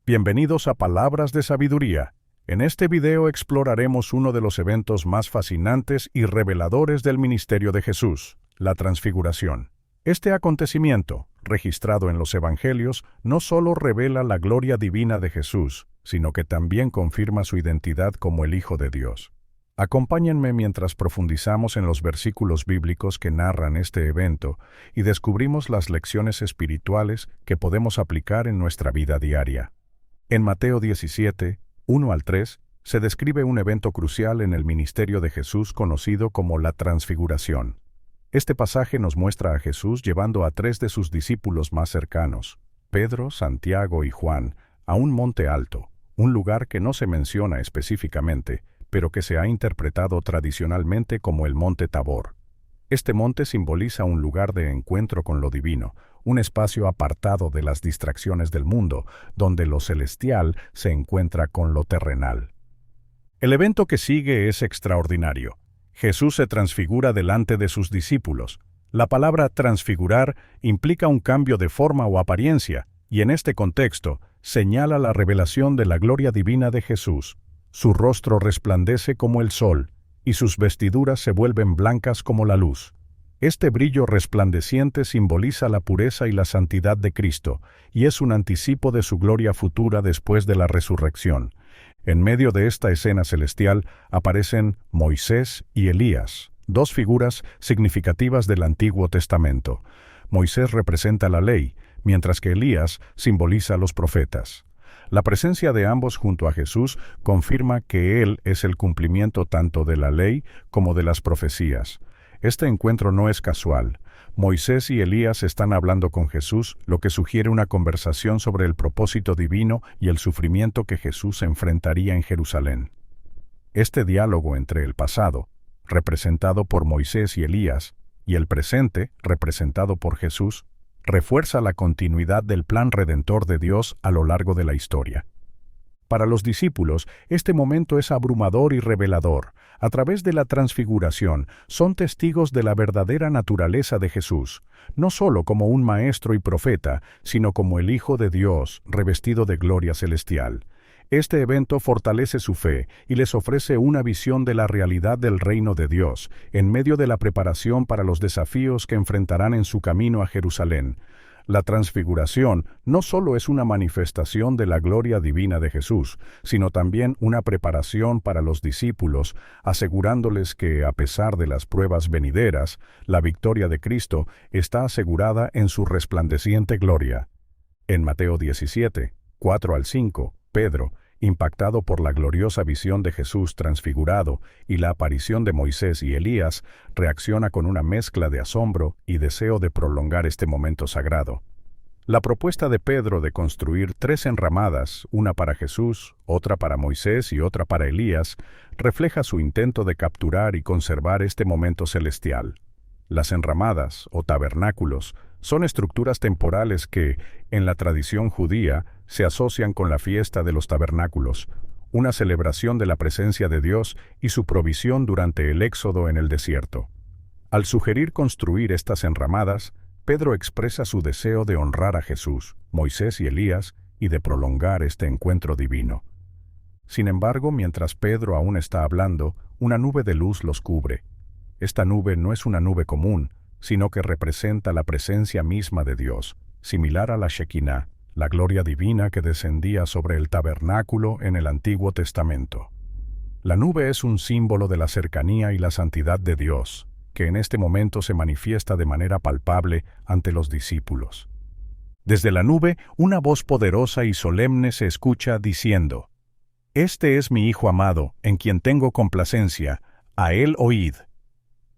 Bienvenidos a Palabras de Sabiduría. En este video exploraremos uno de los eventos más fascinantes y reveladores del ministerio de Jesús, la Transfiguración. Este acontecimiento, registrado en los Evangelios, no solo revela la gloria divina de Jesús, sino que también confirma su identidad como el Hijo de Dios. Acompáñenme mientras profundizamos en los versículos bíblicos que narran este evento y descubrimos las lecciones espirituales que podemos aplicar en nuestra vida diaria. En Mateo 17, 1 al 3, se describe un evento crucial en el ministerio de Jesús conocido como la Transfiguración. Este pasaje nos muestra a Jesús llevando a 3 de sus discípulos más cercanos, Pedro, Santiago y Juan, a un monte alto, un lugar que no se menciona específicamente, pero que se ha interpretado tradicionalmente como el Monte Tabor. Este monte simboliza un lugar de encuentro con lo divino, un espacio apartado de las distracciones del mundo, donde lo celestial se encuentra con lo terrenal. El evento que sigue es extraordinario. Jesús se transfigura delante de sus discípulos. La palabra transfigurar implica un cambio de forma o apariencia, y en este contexto señala la revelación de la gloria divina de Jesús. Su rostro resplandece como el sol, y sus vestiduras se vuelven blancas como la luz. Este brillo resplandeciente simboliza la pureza y la santidad de Cristo, y es un anticipo de su gloria futura después de la resurrección. En medio de esta escena celestial aparecen Moisés y Elías, 2 figuras significativas del Antiguo Testamento. Moisés representa la ley, mientras que Elías simboliza a los profetas. La presencia de ambos junto a Jesús confirma que Él es el cumplimiento tanto de la ley como de las profecías. Este encuentro no es casual. Moisés y Elías están hablando con Jesús, lo que sugiere una conversación sobre el propósito divino y el sufrimiento que Jesús enfrentaría en Jerusalén. Este diálogo entre el pasado, representado por Moisés y Elías, y el presente, representado por Jesús, refuerza la continuidad del plan redentor de Dios a lo largo de la historia. Para los discípulos, este momento es abrumador y revelador. A través de la transfiguración, son testigos de la verdadera naturaleza de Jesús, no solo como un maestro y profeta, sino como el Hijo de Dios, revestido de gloria celestial. Este evento fortalece su fe y les ofrece una visión de la realidad del reino de Dios, en medio de la preparación para los desafíos que enfrentarán en su camino a Jerusalén. La transfiguración no solo es una manifestación de la gloria divina de Jesús, sino también una preparación para los discípulos, asegurándoles que, a pesar de las pruebas venideras, la victoria de Cristo está asegurada en su resplandeciente gloria. En Mateo 17, 4 al 5, Pedro, impactado por la gloriosa visión de Jesús transfigurado y la aparición de Moisés y Elías, reacciona con una mezcla de asombro y deseo de prolongar este momento sagrado. La propuesta de Pedro de construir 3 enramadas, una para Jesús, otra para Moisés y otra para Elías, refleja su intento de capturar y conservar este momento celestial. Las enramadas, o tabernáculos, son estructuras temporales que, en la tradición judía, se asocian con la fiesta de los tabernáculos, una celebración de la presencia de Dios y su provisión durante el éxodo en el desierto. Al sugerir construir estas enramadas, Pedro expresa su deseo de honrar a Jesús, Moisés y Elías y de prolongar este encuentro divino. Sin embargo, mientras Pedro aún está hablando, una nube de luz los cubre. Esta nube no es una nube común, sino que representa la presencia misma de Dios, similar a la Shekinah, la gloria divina que descendía sobre el tabernáculo en el Antiguo Testamento. La nube es un símbolo de la cercanía y la santidad de Dios, que en este momento se manifiesta de manera palpable ante los discípulos. Desde la nube, una voz poderosa y solemne se escucha diciendo: «Este es mi Hijo amado, en quien tengo complacencia, a él oíd».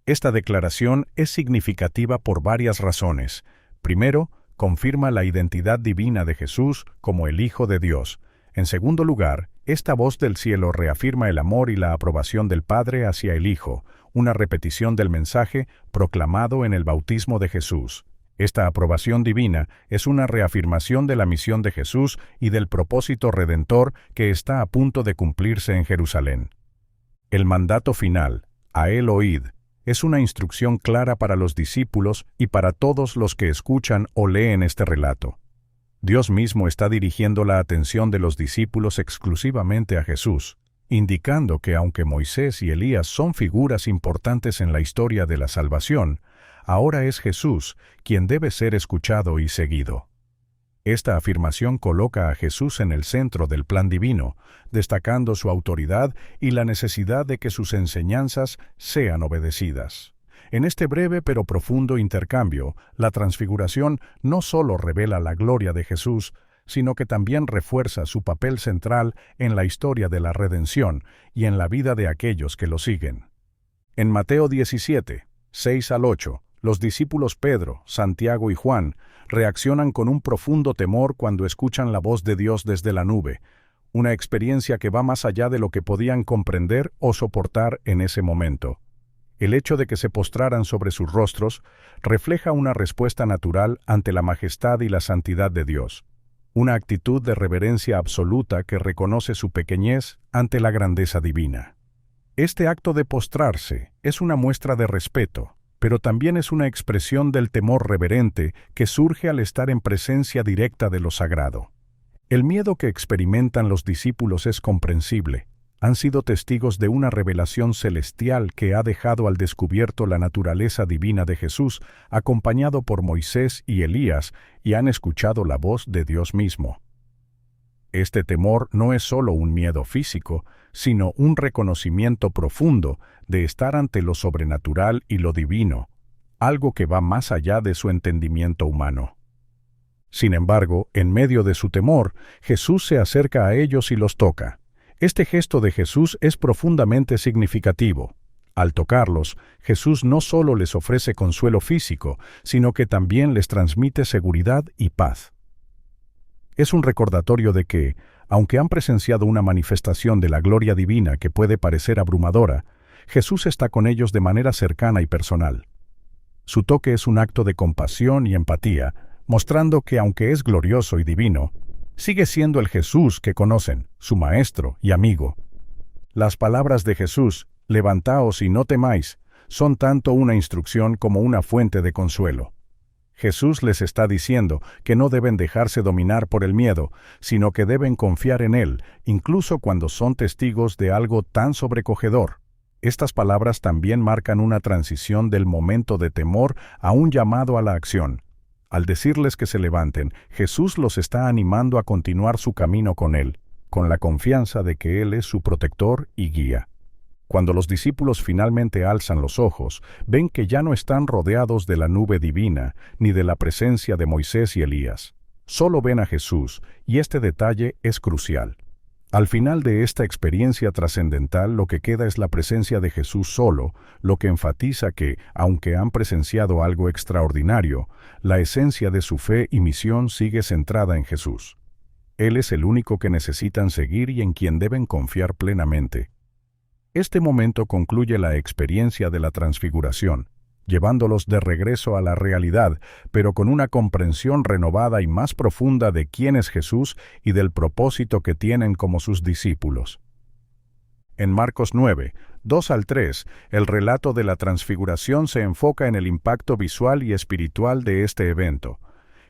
Esta declaración es significativa por varias razones. Primero, confirma la identidad divina de Jesús como el Hijo de Dios. En segundo lugar, esta voz del cielo reafirma el amor y la aprobación del Padre hacia el Hijo, una repetición del mensaje proclamado en el bautismo de Jesús. Esta aprobación divina es una reafirmación de la misión de Jesús y del propósito redentor que está a punto de cumplirse en Jerusalén. El mandato final, a él oíd, es una instrucción clara para los discípulos y para todos los que escuchan o leen este relato. Dios mismo está dirigiendo la atención de los discípulos exclusivamente a Jesús, indicando que aunque Moisés y Elías son figuras importantes en la historia de la salvación, ahora es Jesús quien debe ser escuchado y seguido. Esta afirmación coloca a Jesús en el centro del plan divino, destacando su autoridad y la necesidad de que sus enseñanzas sean obedecidas. En este breve pero profundo intercambio, la transfiguración no solo revela la gloria de Jesús, sino que también refuerza su papel central en la historia de la redención y en la vida de aquellos que lo siguen. En Mateo 17, 6 al 8, los discípulos Pedro, Santiago y Juan reaccionan con un profundo temor cuando escuchan la voz de Dios desde la nube, una experiencia que va más allá de lo que podían comprender o soportar en ese momento. El hecho de que se postraran sobre sus rostros refleja una respuesta natural ante la majestad y la santidad de Dios, una actitud de reverencia absoluta que reconoce su pequeñez ante la grandeza divina. Este acto de postrarse es una muestra de respeto, pero también es una expresión del temor reverente que surge al estar en presencia directa de lo sagrado. El miedo que experimentan los discípulos es comprensible. Han sido testigos de una revelación celestial que ha dejado al descubierto la naturaleza divina de Jesús, acompañado por Moisés y Elías, y han escuchado la voz de Dios mismo. Este temor no es solo un miedo físico, sino un reconocimiento profundo de estar ante lo sobrenatural y lo divino, algo que va más allá de su entendimiento humano. Sin embargo, en medio de su temor, Jesús se acerca a ellos y los toca. Este gesto de Jesús es profundamente significativo. Al tocarlos, Jesús no solo les ofrece consuelo físico, sino que también les transmite seguridad y paz. Es un recordatorio de que, aunque han presenciado una manifestación de la gloria divina que puede parecer abrumadora, Jesús está con ellos de manera cercana y personal. Su toque es un acto de compasión y empatía, mostrando que aunque es glorioso y divino, sigue siendo el Jesús que conocen, su Maestro y amigo. Las palabras de Jesús, «Levantaos y no temáis», son tanto una instrucción como una fuente de consuelo. Jesús les está diciendo que no deben dejarse dominar por el miedo, sino que deben confiar en Él, incluso cuando son testigos de algo tan sobrecogedor. Estas palabras también marcan una transición del momento de temor a un llamado a la acción. Al decirles que se levanten, Jesús los está animando a continuar su camino con Él, con la confianza de que Él es su protector y guía. Cuando los discípulos finalmente alzan los ojos, ven que ya no están rodeados de la nube divina, ni de la presencia de Moisés y Elías. Solo ven a Jesús, y este detalle es crucial. Al final de esta experiencia trascendental, lo que queda es la presencia de Jesús solo, lo que enfatiza que, aunque han presenciado algo extraordinario, la esencia de su fe y misión sigue centrada en Jesús. Él es el único que necesitan seguir y en quien deben confiar plenamente. Este momento concluye la experiencia de la transfiguración, llevándolos de regreso a la realidad, pero con una comprensión renovada y más profunda de quién es Jesús y del propósito que tienen como sus discípulos. En Marcos 9, 2 al 3, el relato de la transfiguración se enfoca en el impacto visual y espiritual de este evento.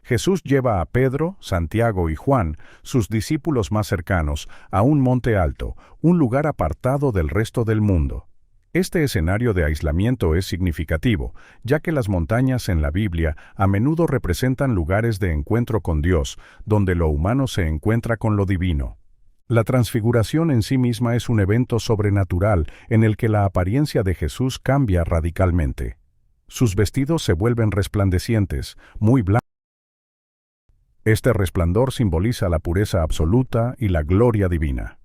Jesús lleva a Pedro, Santiago y Juan, sus discípulos más cercanos, a un monte alto, un lugar apartado del resto del mundo. Este escenario de aislamiento es significativo, ya que las montañas en la Biblia a menudo representan lugares de encuentro con Dios, donde lo humano se encuentra con lo divino. La transfiguración en sí misma es un evento sobrenatural en el que la apariencia de Jesús cambia radicalmente. Sus vestidos se vuelven resplandecientes, muy blancos. Este resplandor simboliza la pureza absoluta y la gloria divina.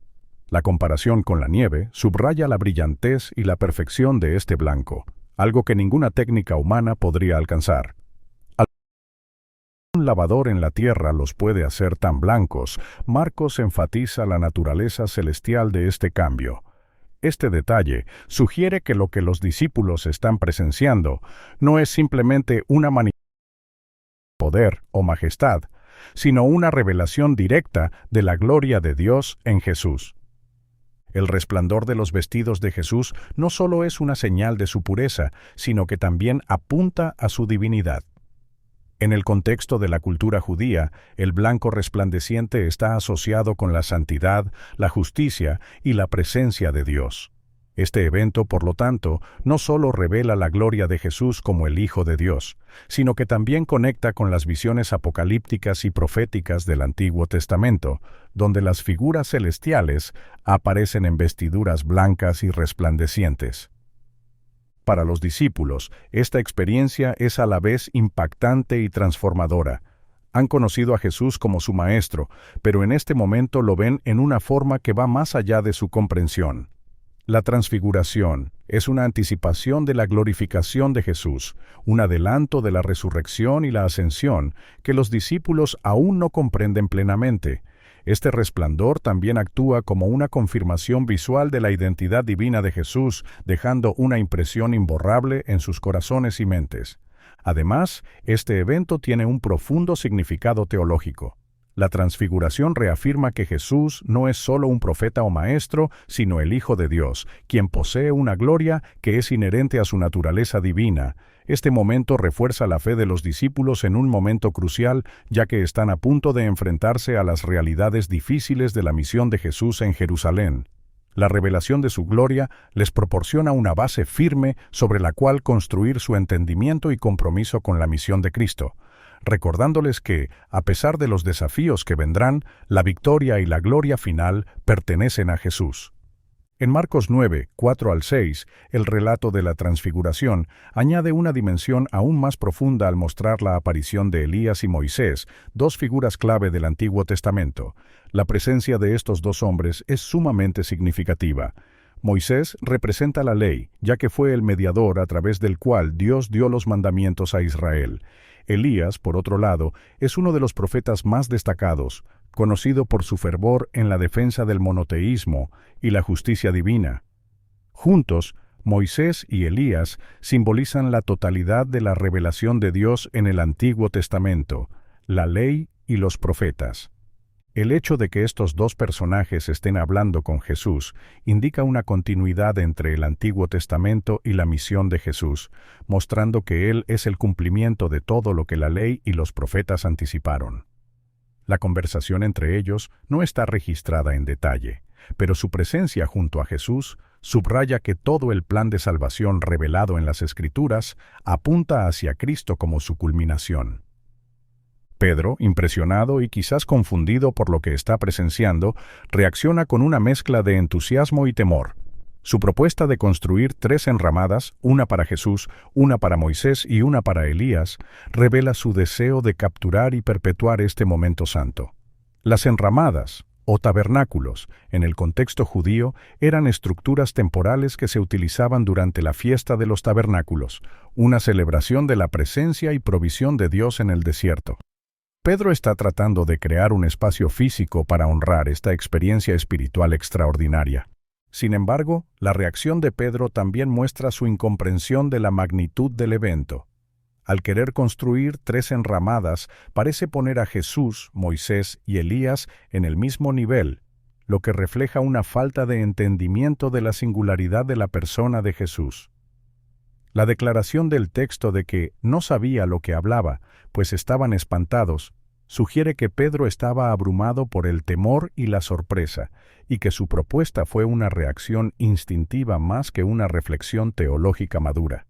La comparación con la nieve subraya la brillantez y la perfección de este blanco, algo que ninguna técnica humana podría alcanzar. Un lavador en la tierra los puede hacer tan blancos. Marcos enfatiza la naturaleza celestial de este cambio. Este detalle sugiere que lo que los discípulos están presenciando no es simplemente una manifestación de poder o majestad, sino una revelación directa de la gloria de Dios en Jesús. El resplandor de los vestidos de Jesús no solo es una señal de su pureza, sino que también apunta a su divinidad. En el contexto de la cultura judía, el blanco resplandeciente está asociado con la santidad, la justicia y la presencia de Dios. Este evento, por lo tanto, no solo revela la gloria de Jesús como el Hijo de Dios, sino que también conecta con las visiones apocalípticas y proféticas del Antiguo Testamento, donde las figuras celestiales aparecen en vestiduras blancas y resplandecientes. Para los discípulos, esta experiencia es a la vez impactante y transformadora. Han conocido a Jesús como su Maestro, pero en este momento lo ven en una forma que va más allá de su comprensión. La transfiguración es una anticipación de la glorificación de Jesús, un adelanto de la resurrección y la ascensión que los discípulos aún no comprenden plenamente. Este resplandor también actúa como una confirmación visual de la identidad divina de Jesús, dejando una impresión imborrable en sus corazones y mentes. Además, este evento tiene un profundo significado teológico. La transfiguración reafirma que Jesús no es solo un profeta o maestro, sino el Hijo de Dios, quien posee una gloria que es inherente a su naturaleza divina. Este momento refuerza la fe de los discípulos en un momento crucial, ya que están a punto de enfrentarse a las realidades difíciles de la misión de Jesús en Jerusalén. La revelación de su gloria les proporciona una base firme sobre la cual construir su entendimiento y compromiso con la misión de Cristo, recordándoles que, a pesar de los desafíos que vendrán, la victoria y la gloria final pertenecen a Jesús. En Marcos 9, 4 al 6, el relato de la transfiguración añade una dimensión aún más profunda al mostrar la aparición de Elías y Moisés, dos figuras clave del Antiguo Testamento. La presencia de estos dos hombres es sumamente significativa. Moisés representa la ley, ya que fue el mediador a través del cual Dios dio los mandamientos a Israel. Elías, por otro lado, es uno de los profetas más destacados, conocido por su fervor en la defensa del monoteísmo y la justicia divina. Juntos, Moisés y Elías simbolizan la totalidad de la revelación de Dios en el Antiguo Testamento, la ley y los profetas. El hecho de que estos dos personajes estén hablando con Jesús indica una continuidad entre el Antiguo Testamento y la misión de Jesús, mostrando que Él es el cumplimiento de todo lo que la ley y los profetas anticiparon. La conversación entre ellos no está registrada en detalle, pero su presencia junto a Jesús subraya que todo el plan de salvación revelado en las Escrituras apunta hacia Cristo como su culminación. Pedro, impresionado y quizás confundido por lo que está presenciando, reacciona con una mezcla de entusiasmo y temor. Su propuesta de construir 3 enramadas, una para Jesús, una para Moisés y una para Elías, revela su deseo de capturar y perpetuar este momento santo. Las enramadas, o tabernáculos, en el contexto judío, eran estructuras temporales que se utilizaban durante la fiesta de los tabernáculos, una celebración de la presencia y provisión de Dios en el desierto. Pedro está tratando de crear un espacio físico para honrar esta experiencia espiritual extraordinaria. Sin embargo, la reacción de Pedro también muestra su incomprensión de la magnitud del evento. Al querer construir 3 enramadas, parece poner a Jesús, Moisés y Elías en el mismo nivel, lo que refleja una falta de entendimiento de la singularidad de la persona de Jesús. La declaración del texto de que no sabía lo que hablaba, pues estaban espantados, sugiere que Pedro estaba abrumado por el temor y la sorpresa, y que su propuesta fue una reacción instintiva más que una reflexión teológica madura.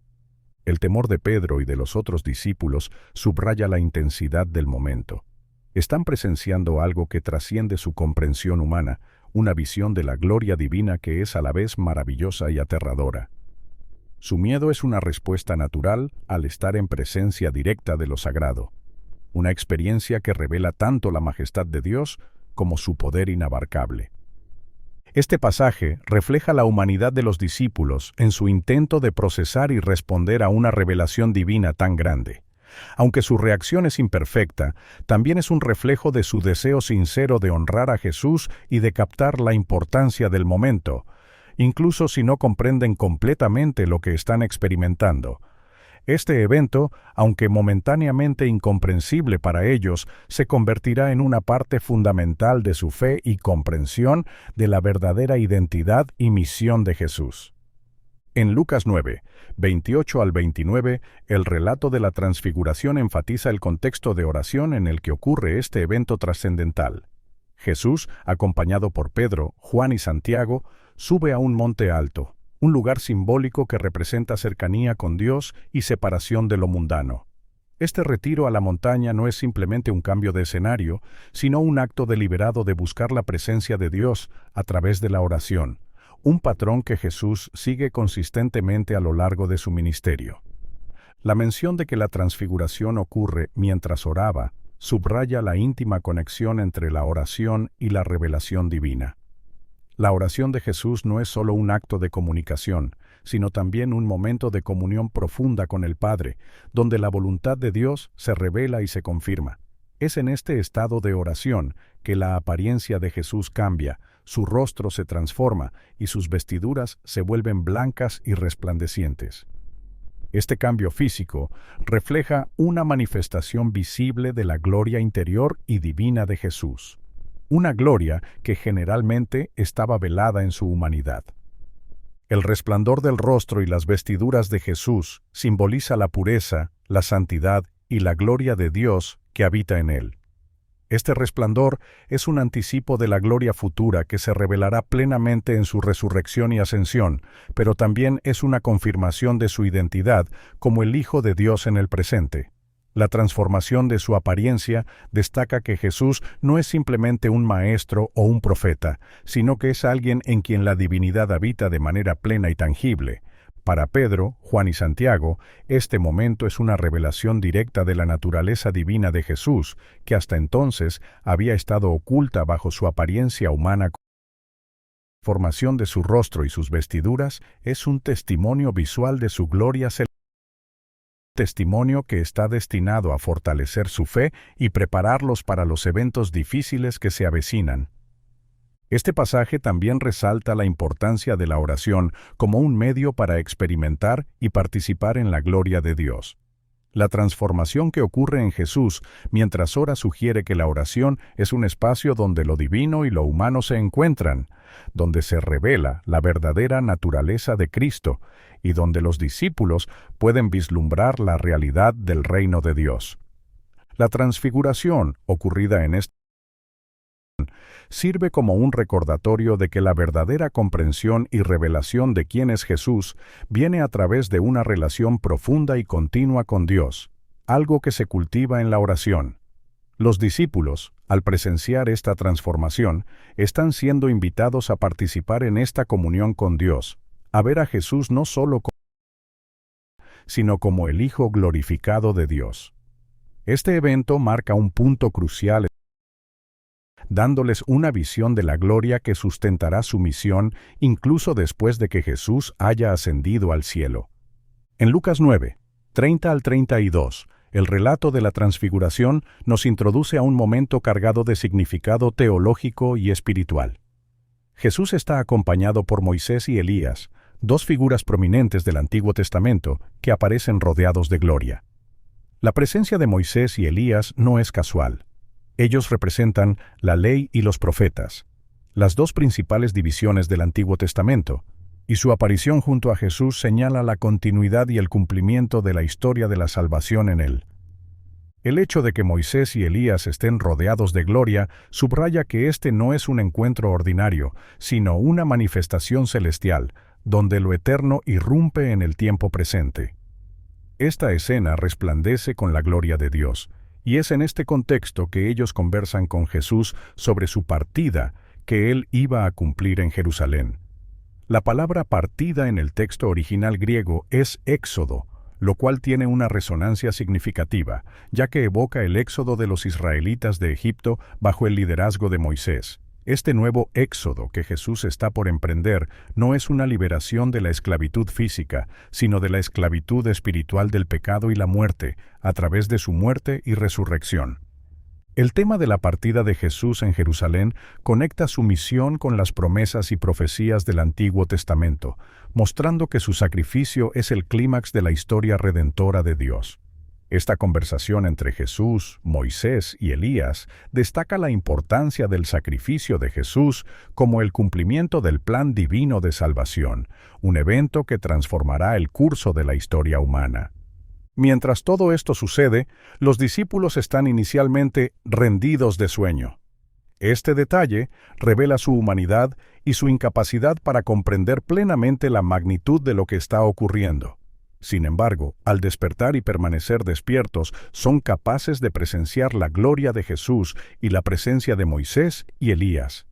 El temor de Pedro y de los otros discípulos subraya la intensidad del momento. Están presenciando algo que trasciende su comprensión humana, una visión de la gloria divina que es a la vez maravillosa y aterradora. Su miedo es una respuesta natural al estar en presencia directa de lo sagrado, una experiencia que revela tanto la majestad de Dios como su poder inabarcable. Este pasaje refleja la humanidad de los discípulos en su intento de procesar y responder a una revelación divina tan grande. Aunque su reacción es imperfecta, también es un reflejo de su deseo sincero de honrar a Jesús y de captar la importancia del momento, incluso si no comprenden completamente lo que están experimentando. Este evento, aunque momentáneamente incomprensible para ellos, se convertirá en una parte fundamental de su fe y comprensión de la verdadera identidad y misión de Jesús. En Lucas 9, 28 al 29, el relato de la transfiguración enfatiza el contexto de oración en el que ocurre este evento trascendental. Jesús, acompañado por Pedro, Juan y Santiago, sube a un monte alto, un lugar simbólico que representa cercanía con Dios y separación de lo mundano. Este retiro a la montaña no es simplemente un cambio de escenario, sino un acto deliberado de buscar la presencia de Dios a través de la oración, un patrón que Jesús sigue consistentemente a lo largo de su ministerio. La mención de que la transfiguración ocurre mientras oraba subraya la íntima conexión entre la oración y la revelación divina. La oración de Jesús no es solo un acto de comunicación, sino también un momento de comunión profunda con el Padre, donde la voluntad de Dios se revela y se confirma. Es en este estado de oración que la apariencia de Jesús cambia, su rostro se transforma y sus vestiduras se vuelven blancas y resplandecientes. Este cambio físico refleja una manifestación visible de la gloria interior y divina de Jesús, una gloria que generalmente estaba velada en su humanidad. El resplandor del rostro y las vestiduras de Jesús simboliza la pureza, la santidad y la gloria de Dios que habita en él. Este resplandor es un anticipo de la gloria futura que se revelará plenamente en su resurrección y ascensión, pero también es una confirmación de su identidad como el Hijo de Dios en el presente. La transformación de su apariencia destaca que Jesús no es simplemente un maestro o un profeta, sino que es alguien en quien la divinidad habita de manera plena y tangible. Para Pedro, Juan y Santiago, este momento es una revelación directa de la naturaleza divina de Jesús, que hasta entonces había estado oculta bajo su apariencia humana. La formación de su rostro y sus vestiduras es un testimonio visual de su gloria celestial, testimonio que está destinado a fortalecer su fe y prepararlos para los eventos difíciles que se avecinan. Este pasaje también resalta la importancia de la oración como un medio para experimentar y participar en la gloria de Dios. La transformación que ocurre en Jesús mientras ora sugiere que la oración es un espacio donde lo divino y lo humano se encuentran, donde se revela la verdadera naturaleza de Cristo y donde los discípulos pueden vislumbrar la realidad del reino de Dios. La transfiguración ocurrida en este sirve como un recordatorio de que la verdadera comprensión y revelación de quién es Jesús viene a través de una relación profunda y continua con Dios, algo que se cultiva en la oración. Los discípulos, al presenciar esta transformación, están siendo invitados a participar en esta comunión con Dios, a ver a Jesús no solo como sino como el Hijo glorificado de Dios. Este evento marca un punto crucial, dándoles una visión de la gloria que sustentará su misión incluso después de que Jesús haya ascendido al cielo. En Lucas 9, 30 al 32, el relato de la transfiguración nos introduce a un momento cargado de significado teológico y espiritual. Jesús está acompañado por Moisés y Elías, dos figuras prominentes del Antiguo Testamento que aparecen rodeados de gloria. La presencia de Moisés y Elías no es casual. Ellos representan la ley y los profetas, las dos principales divisiones del Antiguo Testamento, y su aparición junto a Jesús señala la continuidad y el cumplimiento de la historia de la salvación en él. El hecho de que Moisés y Elías estén rodeados de gloria subraya que este no es un encuentro ordinario, sino una manifestación celestial, donde lo eterno irrumpe en el tiempo presente. Esta escena resplandece con la gloria de Dios, y es en este contexto que ellos conversan con Jesús sobre su partida que él iba a cumplir en Jerusalén. La palabra partida en el texto original griego es éxodo, lo cual tiene una resonancia significativa, ya que evoca el éxodo de los israelitas de Egipto bajo el liderazgo de Moisés. Este nuevo éxodo que Jesús está por emprender no es una liberación de la esclavitud física, sino de la esclavitud espiritual del pecado y la muerte, a través de su muerte y resurrección. El tema de la partida de Jesús en Jerusalén conecta su misión con las promesas y profecías del Antiguo Testamento, mostrando que su sacrificio es el clímax de la historia redentora de Dios. Esta conversación entre Jesús, Moisés y Elías destaca la importancia del sacrificio de Jesús como el cumplimiento del plan divino de salvación, un evento que transformará el curso de la historia humana. Mientras todo esto sucede, los discípulos están inicialmente rendidos de sueño. Este detalle revela su humanidad y su incapacidad para comprender plenamente la magnitud de lo que está ocurriendo. Sin embargo, al despertar y permanecer despiertos, son capaces de presenciar la gloria de Jesús y la presencia de Moisés y Elías.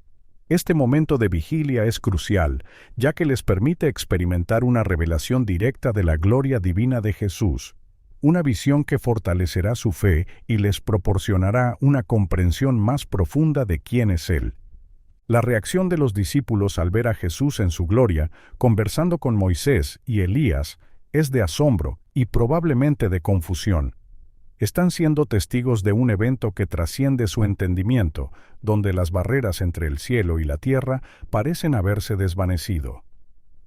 Este momento de vigilia es crucial, ya que les permite experimentar una revelación directa de la gloria divina de Jesús, una visión que fortalecerá su fe y les proporcionará una comprensión más profunda de quién es Él. La reacción de los discípulos al ver a Jesús en su gloria, conversando con Moisés y Elías, es de asombro y probablemente de confusión. Están siendo testigos de un evento que trasciende su entendimiento, donde las barreras entre el cielo y la tierra parecen haberse desvanecido.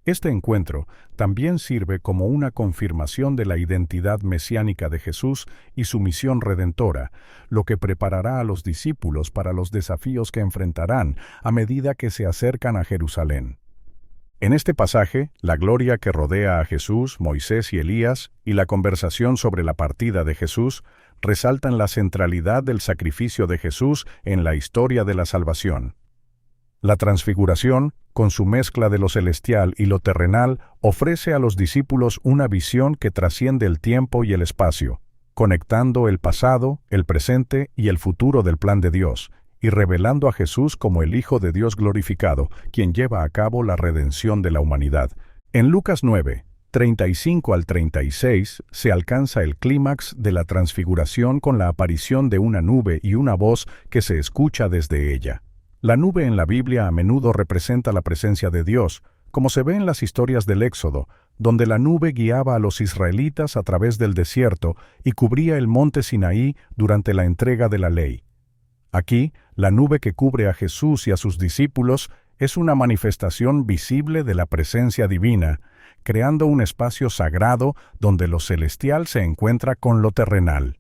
Este encuentro también sirve como una confirmación de la identidad mesiánica de Jesús y su misión redentora, lo que preparará a los discípulos para los desafíos que enfrentarán a medida que se acercan a Jerusalén. En este pasaje, la gloria que rodea a Jesús, Moisés y Elías, y la conversación sobre la partida de Jesús, resaltan la centralidad del sacrificio de Jesús en la historia de la salvación. La transfiguración, con su mezcla de lo celestial y lo terrenal, ofrece a los discípulos una visión que trasciende el tiempo y el espacio, conectando el pasado, el presente y el futuro del plan de Dios, y revelando a Jesús como el Hijo de Dios glorificado, quien lleva a cabo la redención de la humanidad. En Lucas 9, 35 al 36, se alcanza el clímax de la transfiguración con la aparición de una nube y una voz que se escucha desde ella. La nube en la Biblia a menudo representa la presencia de Dios, como se ve en las historias del Éxodo, donde la nube guiaba a los israelitas a través del desierto y cubría el monte Sinaí durante la entrega de la ley. Aquí, la nube que cubre a Jesús y a sus discípulos es una manifestación visible de la presencia divina, creando un espacio sagrado donde lo celestial se encuentra con lo terrenal.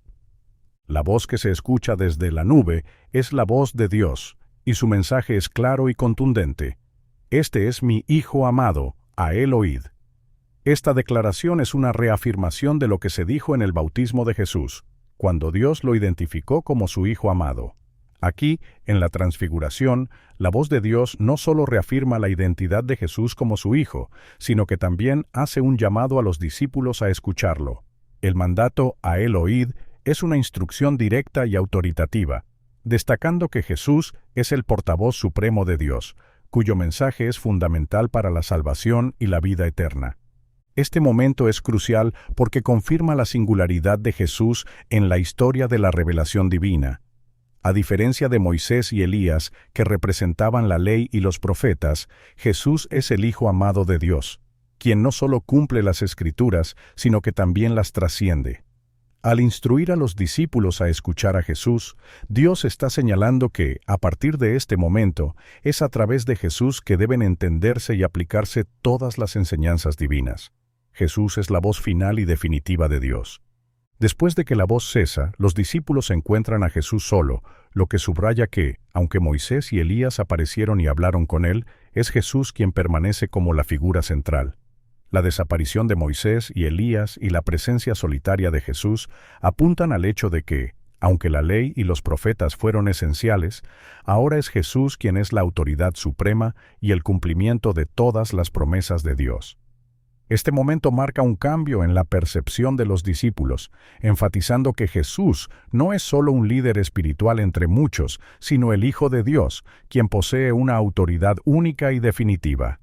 La voz que se escucha desde la nube es la voz de Dios, y su mensaje es claro y contundente. Este es mi Hijo amado, a él oíd. Esta declaración es una reafirmación de lo que se dijo en el bautismo de Jesús, cuando Dios lo identificó como su Hijo amado. Aquí, en la transfiguración, la voz de Dios no solo reafirma la identidad de Jesús como su Hijo, sino que también hace un llamado a los discípulos a escucharlo. El mandato a él oíd es una instrucción directa y autoritativa, destacando que Jesús es el portavoz supremo de Dios, cuyo mensaje es fundamental para la salvación y la vida eterna. Este momento es crucial porque confirma la singularidad de Jesús en la historia de la revelación divina. A diferencia de Moisés y Elías, que representaban la ley y los profetas, Jesús es el Hijo amado de Dios, quien no solo cumple las Escrituras, sino que también las trasciende. Al instruir a los discípulos a escuchar a Jesús, Dios está señalando que, a partir de este momento, es a través de Jesús que deben entenderse y aplicarse todas las enseñanzas divinas. Jesús es la voz final y definitiva de Dios. Después de que la voz cesa, los discípulos encuentran a Jesús solo, lo que subraya que, aunque Moisés y Elías aparecieron y hablaron con él, es Jesús quien permanece como la figura central. La desaparición de Moisés y Elías y la presencia solitaria de Jesús apuntan al hecho de que, aunque la ley y los profetas fueron esenciales, ahora es Jesús quien es la autoridad suprema y el cumplimiento de todas las promesas de Dios. Este momento marca un cambio en la percepción de los discípulos, enfatizando que Jesús no es solo un líder espiritual entre muchos, sino el Hijo de Dios, quien posee una autoridad única y definitiva.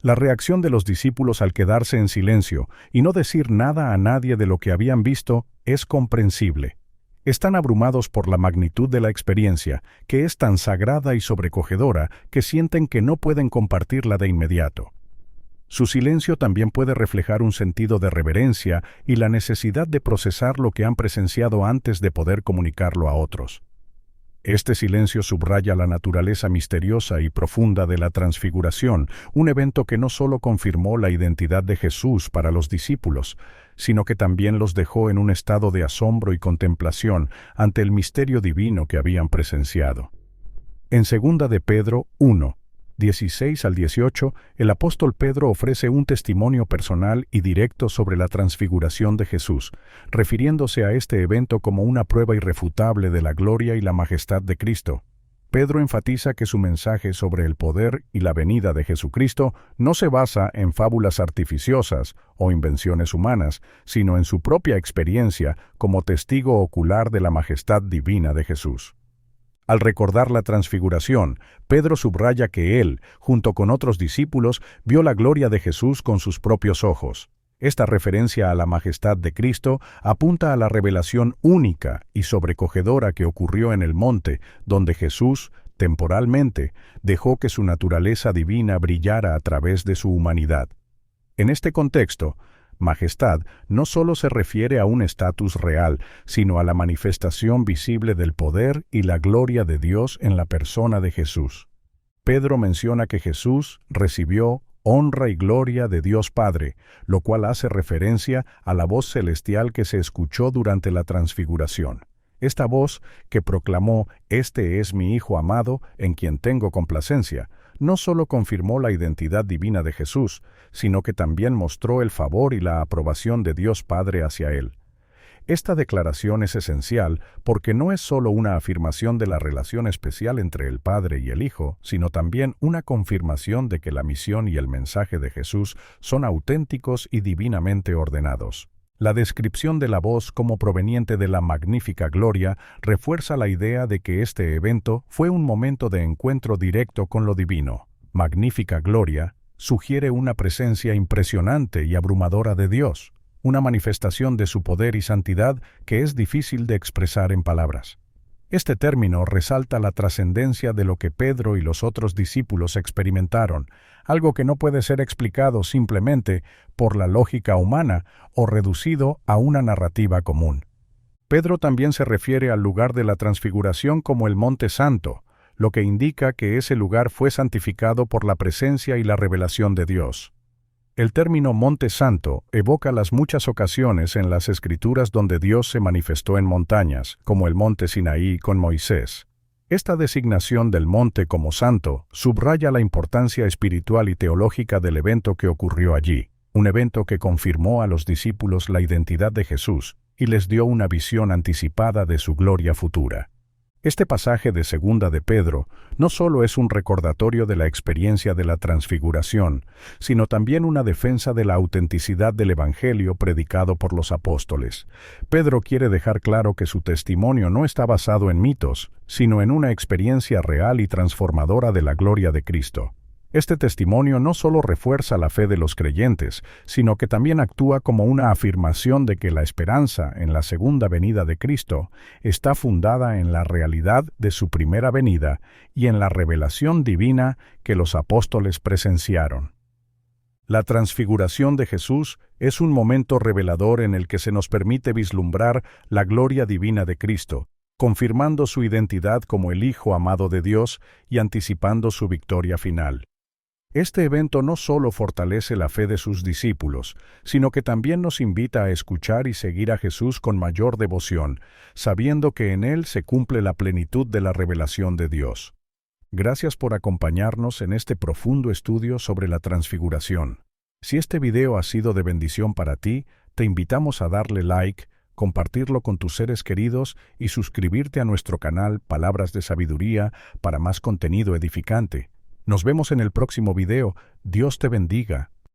La reacción de los discípulos al quedarse en silencio y no decir nada a nadie de lo que habían visto es comprensible. Están abrumados por la magnitud de la experiencia, que es tan sagrada y sobrecogedora que sienten que no pueden compartirla de inmediato. Su silencio también puede reflejar un sentido de reverencia y la necesidad de procesar lo que han presenciado antes de poder comunicarlo a otros. Este silencio subraya la naturaleza misteriosa y profunda de la transfiguración, un evento que no solo confirmó la identidad de Jesús para los discípulos, sino que también los dejó en un estado de asombro y contemplación ante el misterio divino que habían presenciado. En 2 de Pedro 1, 16 al 18, el apóstol Pedro ofrece un testimonio personal y directo sobre la transfiguración de Jesús, refiriéndose a este evento como una prueba irrefutable de la gloria y la majestad de Cristo. Pedro enfatiza que su mensaje sobre el poder y la venida de Jesucristo no se basa en fábulas artificiosas o invenciones humanas, sino en su propia experiencia como testigo ocular de la majestad divina de Jesús. Al recordar la transfiguración, Pedro subraya que él, junto con otros discípulos, vio la gloria de Jesús con sus propios ojos. Esta referencia a la majestad de Cristo apunta a la revelación única y sobrecogedora que ocurrió en el monte, donde Jesús, temporalmente, dejó que su naturaleza divina brillara a través de su humanidad. En este contexto, majestad no solo se refiere a un estatus real, sino a la manifestación visible del poder y la gloria de Dios en la persona de Jesús. Pedro menciona que Jesús recibió honra y gloria de Dios Padre, lo cual hace referencia a la voz celestial que se escuchó durante la transfiguración. Esta voz que proclamó: «Este es mi Hijo amado, en quien tengo complacencia», no solo confirmó la identidad divina de Jesús, sino que también mostró el favor y la aprobación de Dios Padre hacia él. Esta declaración es esencial porque no es solo una afirmación de la relación especial entre el Padre y el Hijo, sino también una confirmación de que la misión y el mensaje de Jesús son auténticos y divinamente ordenados. La descripción de la voz como proveniente de la magnífica gloria refuerza la idea de que este evento fue un momento de encuentro directo con lo divino. Magnífica gloria sugiere una presencia impresionante y abrumadora de Dios, una manifestación de su poder y santidad que es difícil de expresar en palabras. Este término resalta la trascendencia de lo que Pedro y los otros discípulos experimentaron, algo que no puede ser explicado simplemente por la lógica humana o reducido a una narrativa común. Pedro también se refiere al lugar de la transfiguración como el Monte Santo, lo que indica que ese lugar fue santificado por la presencia y la revelación de Dios. El término Monte Santo evoca las muchas ocasiones en las Escrituras donde Dios se manifestó en montañas, como el monte Sinaí con Moisés. Esta designación del monte como santo subraya la importancia espiritual y teológica del evento que ocurrió allí, un evento que confirmó a los discípulos la identidad de Jesús y les dio una visión anticipada de su gloria futura. Este pasaje de 2 de Pedro no solo es un recordatorio de la experiencia de la transfiguración, sino también una defensa de la autenticidad del Evangelio predicado por los apóstoles. Pedro quiere dejar claro que su testimonio no está basado en mitos, sino en una experiencia real y transformadora de la gloria de Cristo. Este testimonio no solo refuerza la fe de los creyentes, sino que también actúa como una afirmación de que la esperanza en la segunda venida de Cristo está fundada en la realidad de su primera venida y en la revelación divina que los apóstoles presenciaron. La transfiguración de Jesús es un momento revelador en el que se nos permite vislumbrar la gloria divina de Cristo, confirmando su identidad como el Hijo amado de Dios y anticipando su victoria final. Este evento no solo fortalece la fe de sus discípulos, sino que también nos invita a escuchar y seguir a Jesús con mayor devoción, sabiendo que en Él se cumple la plenitud de la revelación de Dios. Gracias por acompañarnos en este profundo estudio sobre la transfiguración. Si este video ha sido de bendición para ti, te invitamos a darle like, compartirlo con tus seres queridos y suscribirte a nuestro canal Palabras de Sabiduría para más contenido edificante. Nos vemos en el próximo video. Dios te bendiga.